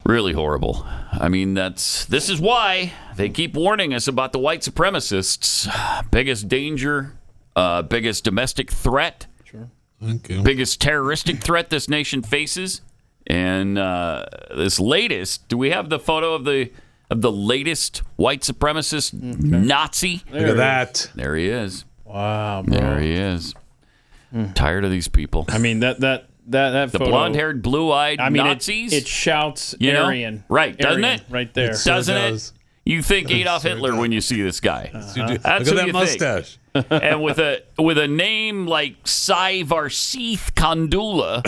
Really horrible. I mean, this is why they keep warning us about the white supremacists. Biggest danger, biggest domestic threat, biggest terroristic threat this nation faces. And this latest, do we have the photo of the latest white supremacist Nazi? Look at that. There he is. Wow, bro. There he is. Tired of these people. I mean, that the photo, blonde-haired, blue-eyed Nazis. It shouts Right? Aryan. Doesn't Aryan, it? Right there. Doesn't it? You think Adolf Hitler when you see this guy. Look That's at who that you mustache. think. And with a name like Sai Varsith Kandula,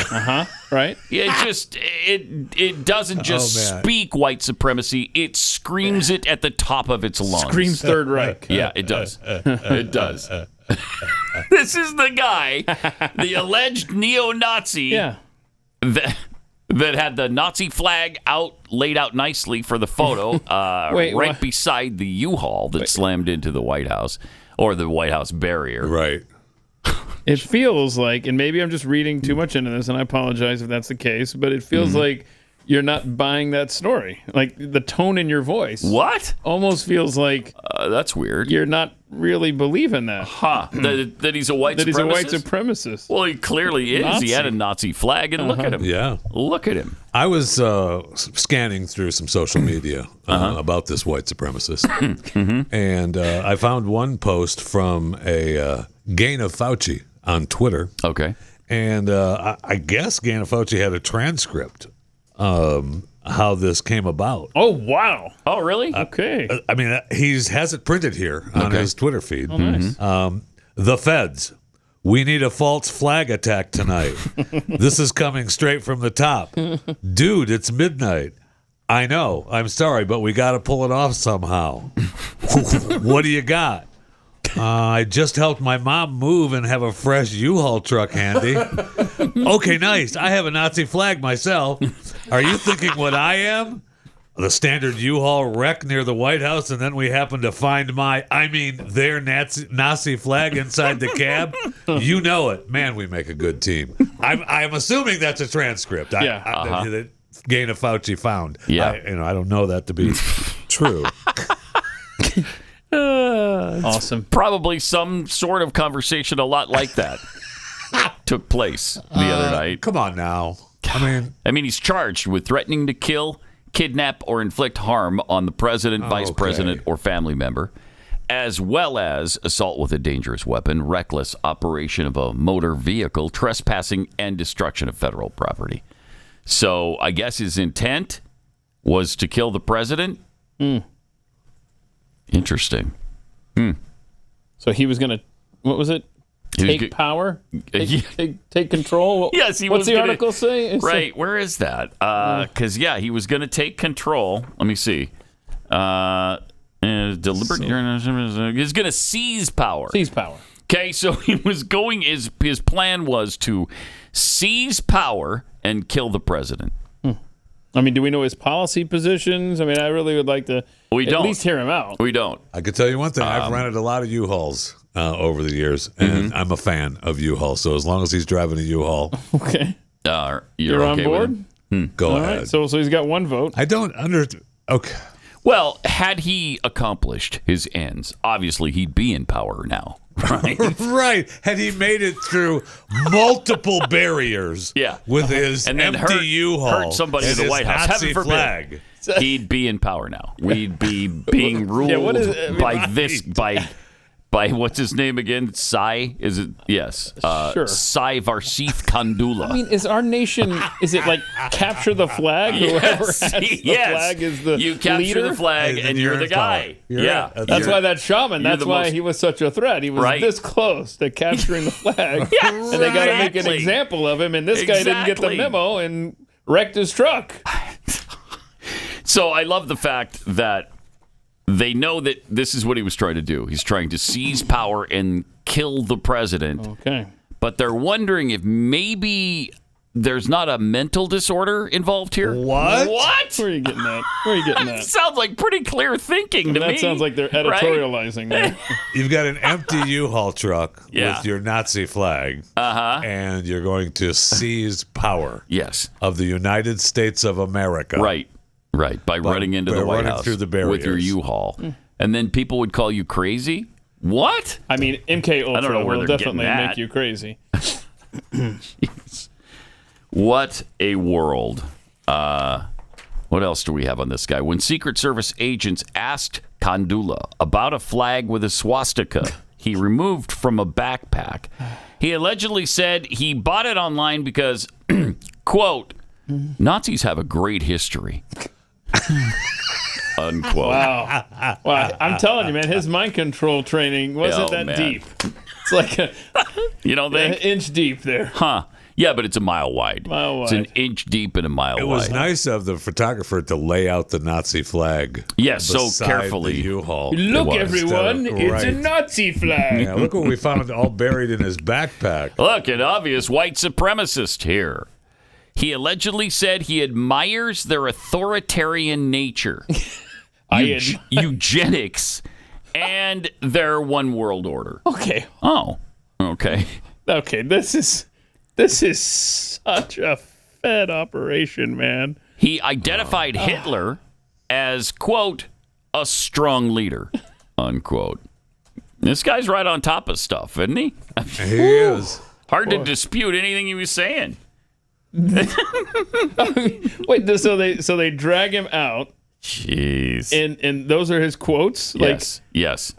Right? it doesn't just speak white supremacy; it screams it at the top of its lungs. Screams Third Reich. Yeah, it does. It does. This is the guy, the alleged neo-Nazi. Yeah. That had the Nazi flag laid out nicely for the photo, beside the U-Haul that slammed into the White House, or the White House barrier. Right. It feels like, and maybe I'm just reading too much into this, and I apologize if that's the case, but it feels like you're not buying that story. Like the tone in your voice. What? Almost feels like that's weird. You're not really believing that. That he's a white supremacist? That he's a white supremacist. Well, he clearly is. Nazi. He had a Nazi flag, and look at him. Yeah. Look at him. I was scanning through some social media about this white supremacist, and I found one post from a Gain of Fauci on Twitter. Okay. And I guess Gain of Fauci had a transcript how this came about. Oh, wow. Oh, really? Okay. I mean, he has it printed here on his Twitter feed. Oh, nice. The feds. We need a false flag attack tonight. This is coming straight from the top. Dude, it's midnight. I know. I'm sorry, but we got to pull it off somehow. What do you got? I just helped my mom move and have a fresh U-Haul truck handy. Okay, nice. I have a Nazi flag myself. Are you thinking what I am? The standard U-Haul wreck near the White House, and then we happen to find their Nazi flag inside the cab? You know it. Man, we make a good team. I'm assuming that's a transcript. That Gain of Fauci found. Yeah. I don't know that to be true. Awesome. Probably some sort of conversation a lot like that took place the other night. Come on now. I mean, he's charged with threatening to kill, kidnap, or inflict harm on the president, vice president, or family member, as well as assault with a dangerous weapon, reckless operation of a motor vehicle, trespassing, and destruction of federal property. So I guess his intent was to kill the president. Interesting. So he was going to, what was it? Take power? Take control? Yes, he What's was the gonna, article say? Right, where is that? Because, he was going to take control. Let me see. Deliberate. He's going to seize power. Seize power. Okay, so he was going, his plan was to seize power and kill the president. I mean, do we know his policy positions? I mean, I really would like to at least hear him out. We don't. I could tell you one thing. I've rented a lot of U-Hauls over the years, and I'm a fan of U-Haul. So as long as he's driving a U-Haul, okay, you're okay on board. Go All ahead. Right. So he's got one vote. I don't understand. Okay. Well, had he accomplished his ends, obviously he'd be in power now, right? Right. Had he made it through multiple barriers with his and then empty U-Haul, hurt somebody in the White House, Nazi heaven flag, he'd be in power now. We'd be being ruled by what's his name again? Sai? Is it? Yes. Sure. Sai Varsith Kandula. I mean, is our nation, is it like capture the flag? Whoever has the flag is the You capture leader? the flag and you're the guy. That's why that shaman, that's why he was such a threat. He was this close to capturing the flag. And they got to make an example of him. And this guy didn't get the memo and wrecked his truck. So I love the fact that they know that this is what he was trying to do. He's trying to seize power and kill the president. Okay. But they're wondering if maybe there's not a mental disorder involved here. What? Where are you getting that? Sounds like pretty clear thinking to me. That sounds like they're editorializing there. You've got an empty U-Haul truck with your Nazi flag, and you're going to seize power. Yes. Of the United States of America. Right. Right, by running into the White House through the with your barriers. U-Haul. And then people would call you crazy? What? I mean, MK I don't know Ultra where will they're definitely getting make that. you crazy. Jeez. What a world. What else do we have on this guy? When Secret Service agents asked Kandula about a flag with a swastika he removed from a backpack, he allegedly said he bought it online because, quote, Nazis have a great history. Unquote. Wow. Well, I'm telling you, man, his mind control training wasn't that deep. It's like you don't think? an inch deep there. Huh. Yeah, but it's a mile wide. It's an inch deep and a mile wide. It was nice of the photographer to lay out the Nazi flag. Yes, so beside carefully. The U-Haul. Look, everyone, it's a Nazi flag. Yeah, look what we found all buried in his backpack. Look, an obvious white supremacist here. He allegedly said he admires their authoritarian nature, eugenics, and their one world order. Okay. Oh, okay. Okay, this is such a Fed operation, man. He identified Hitler as, quote, a strong leader, unquote. This guy's right on top of stuff, isn't he? He is. Hard to dispute anything he was saying. Wait, so they drag him out. Jeez. And those are his quotes? Yes. Yes.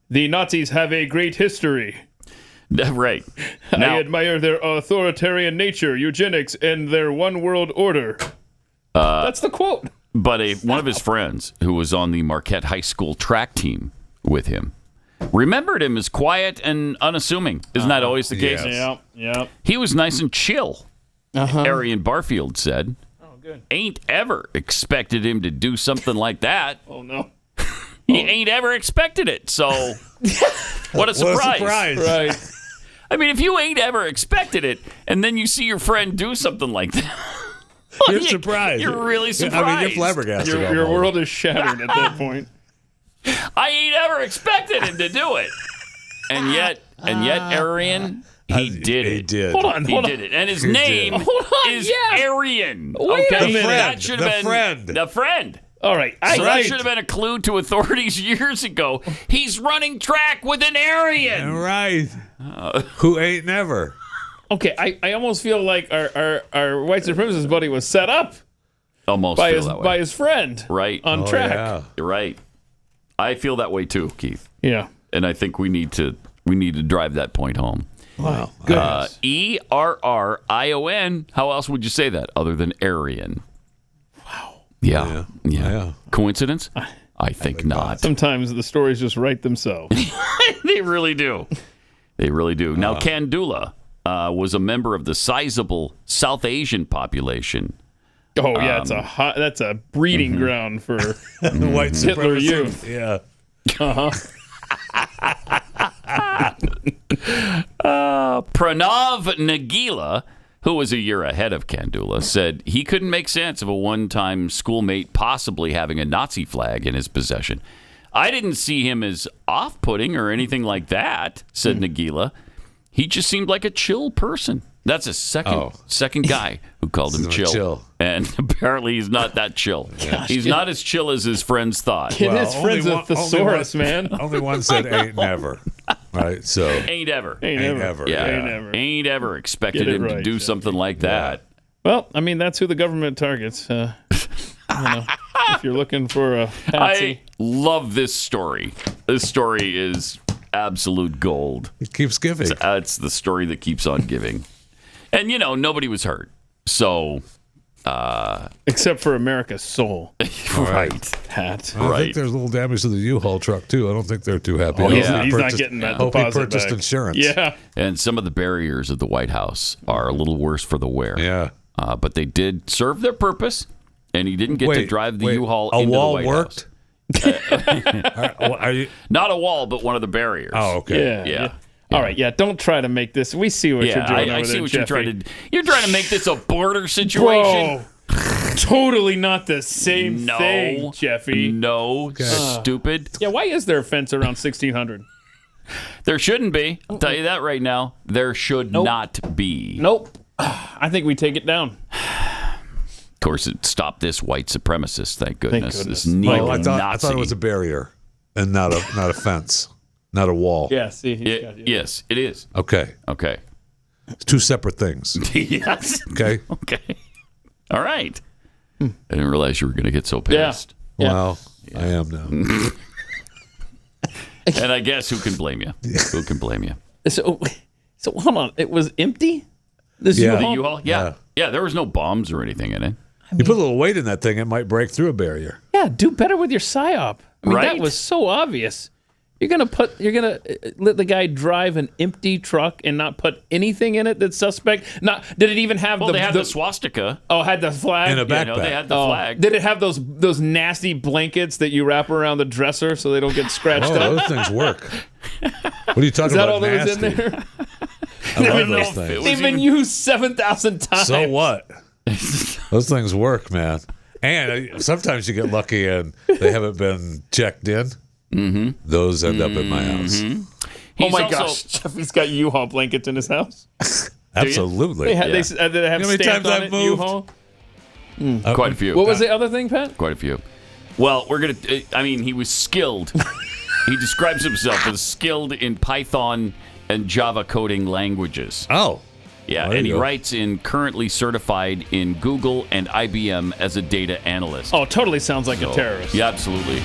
The Nazis have a great history. Right. I admire their authoritarian nature, eugenics, and their one world order. That's the quote. But one of his friends who was on the Marquette High School track team with him remembered him as quiet and unassuming. Isn't that always the case? Yes. Yeah. He was nice and chill, Arian Barfield said. Oh, good. Ain't ever expected him to do something like that. Oh, no. He ain't ever expected it. So, what a surprise. Right. I mean, if you ain't ever expected it, and then you see your friend do something like that, You're surprised. You're really surprised. I mean, you're flabbergasted. Your world is shattered at that point. I ain't ever expected him to do it. And yet, Arian, he did it. He did. Hold on. He did it. And his name is Arian. Wait a minute. That should have been the friend. All right. So that should have been a clue to authorities years ago. He's running track with an Aryan. Right. Who ain't never. Okay, I almost feel like our white supremacist buddy was set up Almost by feel that way. by his friend. Right. On track. Yeah. You're right. I feel that way too, Keith. Yeah. And I think we need to drive that point home. Wow. Goodness. Errion. How else would you say that other than Aryan? Wow. Yeah. Coincidence? I think not. Sometimes the stories just write themselves. They really do. They really do. Now, Kandula was a member of the sizable South Asian population. Oh yeah, that's a breeding ground for The white Hitler supremacist. youth. Yeah. Pranav Nagila, who was a year ahead of Kandula, said he couldn't make sense of a one-time schoolmate possibly having a Nazi flag in his possession. I didn't see him as off-putting or anything like that, said Nagila. He just seemed like a chill person. That's a second guy who called him chill. And apparently he's not that chill. He's not as chill as his friends thought. Get his friends a thesaurus, man. Only one said ain't never. Right, so. Ain't ever. Ain't ever. Yeah. Ain't ever. Ain't ever expected Get it him to right, do Jeffy. something like that. Well, I mean, that's who the government targets. If you're looking for a patsy. I love this story. This story is absolute gold. It keeps giving. It's the story that keeps on giving. And, nobody was hurt. So. Except for America's soul. Right. Hat. I think there's a little damage to the U-Haul truck, too. I don't think they're too happy. Oh, yeah. He's not getting that Hope deposit he purchased back. insurance. Yeah. And some of the barriers at the White House are a little worse for the wear. Yeah. But they did serve their purpose, and he didn't get to drive the U-Haul into the White House. Are you? Not a wall, but one of the barriers. Oh, okay. Yeah. All right, don't try to make this. We see what you're doing I over see there, what Jeffy. you're trying to. You're trying to make this a border situation. Bro, totally not the same thing, Jeffy. No, stupid. Yeah, why is there a fence around 1600? There shouldn't be. I'll tell you that right now. There should not be. Nope. I think we take it down. Of course, it stopped this white supremacist. Thank goodness. This Well, neo-Nazi. I thought it was a barrier and not a fence, not a wall. Yeah, see, yes, it is. Okay. It's two separate things. Yes. Okay. Okay. All right. I didn't realize you were going to get so pissed. Yeah. Well, I am now. And I guess who can blame you? Who can blame you? So hold on. It was empty? This Yeah. U-Haul? The U-Haul? Yeah, there was no bombs or anything in it. You put a little weight in that thing, it might break through a barrier. Yeah, do better with your psyop. I mean, Right? that was so obvious. You're gonna let the guy drive an empty truck and not put anything in it that's suspect. Not did it even have They had the swastika. Oh, had the flag In a backpack. They had the flag. Did it have those nasty blankets that you wrap around the dresser so they don't get scratched up? Those things work. What are you talking Is that about? all that was nasty? in there? I love those things. They've been used 7,000 times. So what? Those things work, man. And sometimes you get lucky and they haven't been checked in. Mm-hmm. Those end up in my house. Oh my gosh, Jeffy's got U-Haul blankets in his house. Absolutely. They have stamped on it, U-Haul. Quite a few. What was the other thing, Pat? Quite a few. Well, he was skilled. He describes himself as skilled in Python and Java coding languages. Oh. Yeah, There and you he go. writes in currently certified in Google and IBM as a data analyst. Oh, totally sounds like a terrorist. Yeah, absolutely.